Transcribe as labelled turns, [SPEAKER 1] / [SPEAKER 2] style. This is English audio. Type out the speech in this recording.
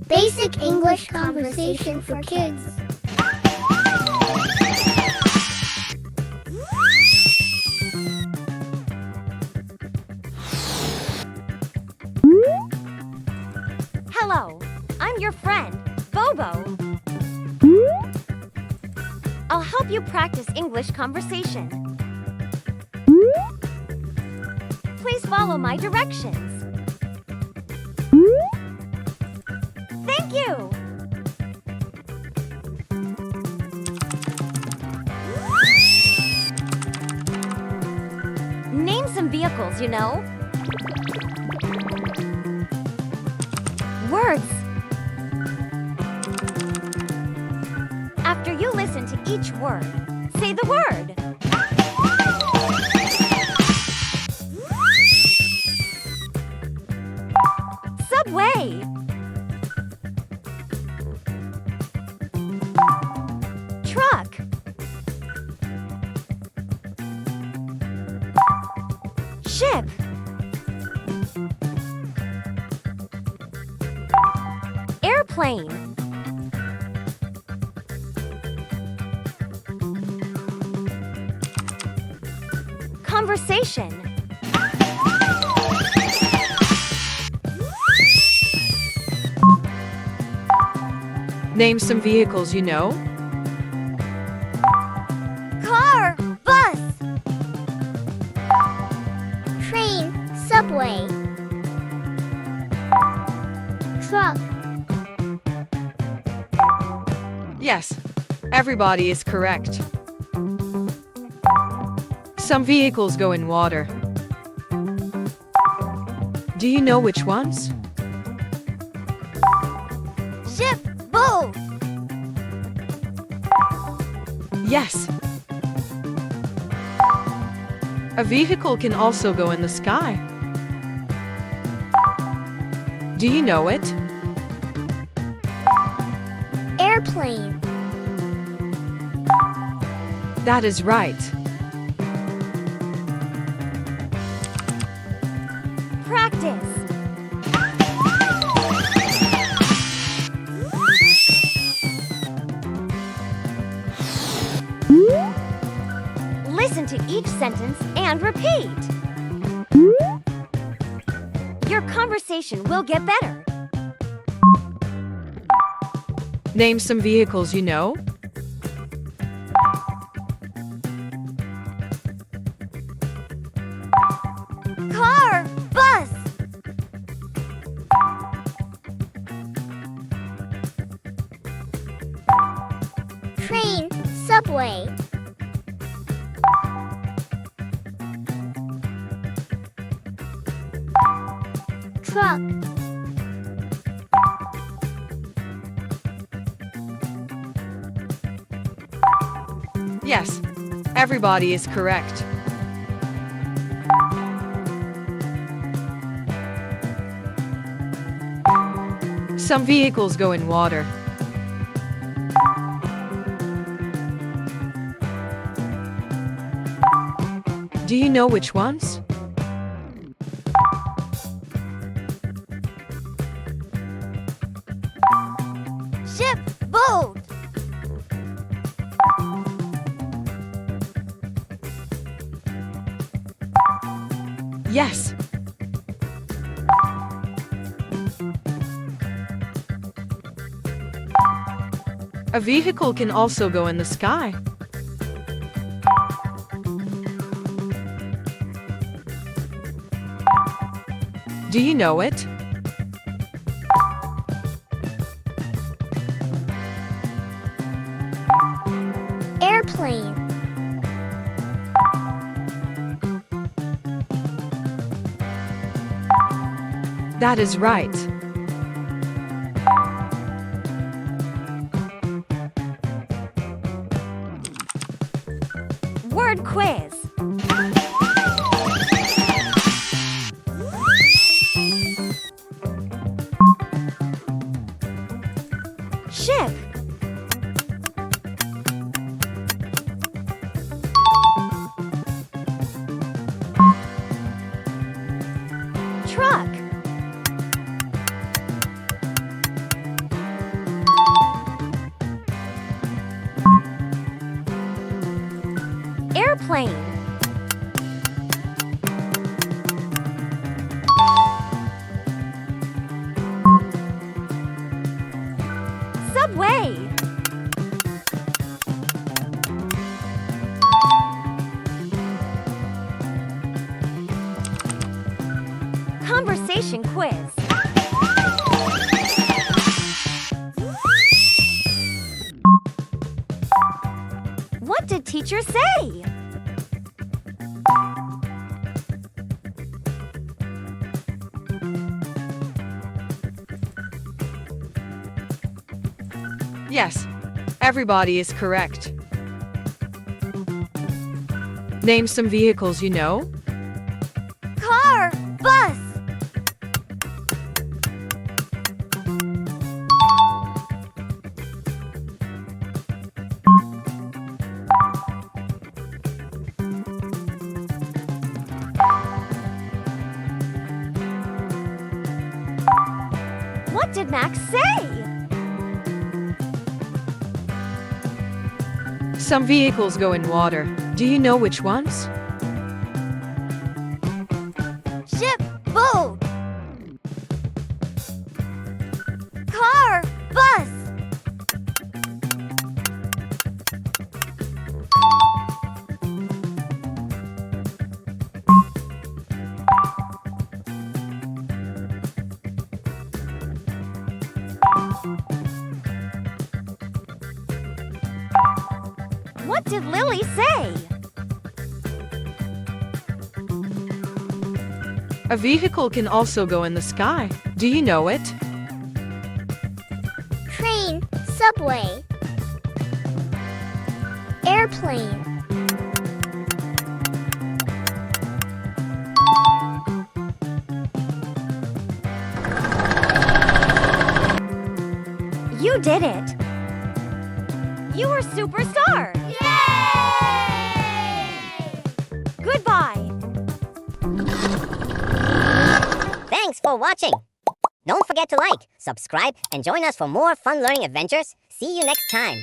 [SPEAKER 1] Basic English conversation for kids.
[SPEAKER 2] Hello, I'm your friend, Bobo. I'll help you practice English conversation. Please follow my directions. Thank you! Name some vehicles you know. Words. After you listen to each word, say the word. Subway. Truck. Ship. Airplane. Conversation.
[SPEAKER 3] Name some vehicles you know.
[SPEAKER 2] Car. Bus.
[SPEAKER 1] Train, subway. Truck,
[SPEAKER 3] Yes, everybody is correct. Some vehicles go in water. Do you know which ones?
[SPEAKER 2] Ship. Boat.
[SPEAKER 3] Yes. A vehicle can also go in the sky. Do you know it?
[SPEAKER 1] airplane.
[SPEAKER 3] That is right.
[SPEAKER 2] Practice. Listen to each sentence and repeat. Your conversation will get better.
[SPEAKER 3] Name some vehicles you know.
[SPEAKER 2] Car, bus,
[SPEAKER 1] Train, subway. Truck,
[SPEAKER 3] Yes, everybody is correct. Some vehicles go in water. Do you know which ones?
[SPEAKER 2] ship, boat,
[SPEAKER 3] Yes. A vehicle can also go in the sky. Do you know it?
[SPEAKER 1] airplane.
[SPEAKER 3] That is right.
[SPEAKER 2] word quiz. Ship, truck, conversation quiz. What did teacher say?
[SPEAKER 3] Yes, everybody is correct. Name some vehicles you know.
[SPEAKER 2] Car, bus. What did Max say?
[SPEAKER 3] Some vehicles go in water. Do you know which ones?
[SPEAKER 2] Ship, boat. Car, bus. What did Lily say?
[SPEAKER 3] A vehicle can also go in the sky. Do you know it?
[SPEAKER 1] Train, subway. Airplane.
[SPEAKER 2] You did it. You were superstar.
[SPEAKER 1] Yay!
[SPEAKER 2] Goodbye.
[SPEAKER 4] Thanks for watching. Don't forget to like, subscribe, and join us for more fun learning adventures. See you next time.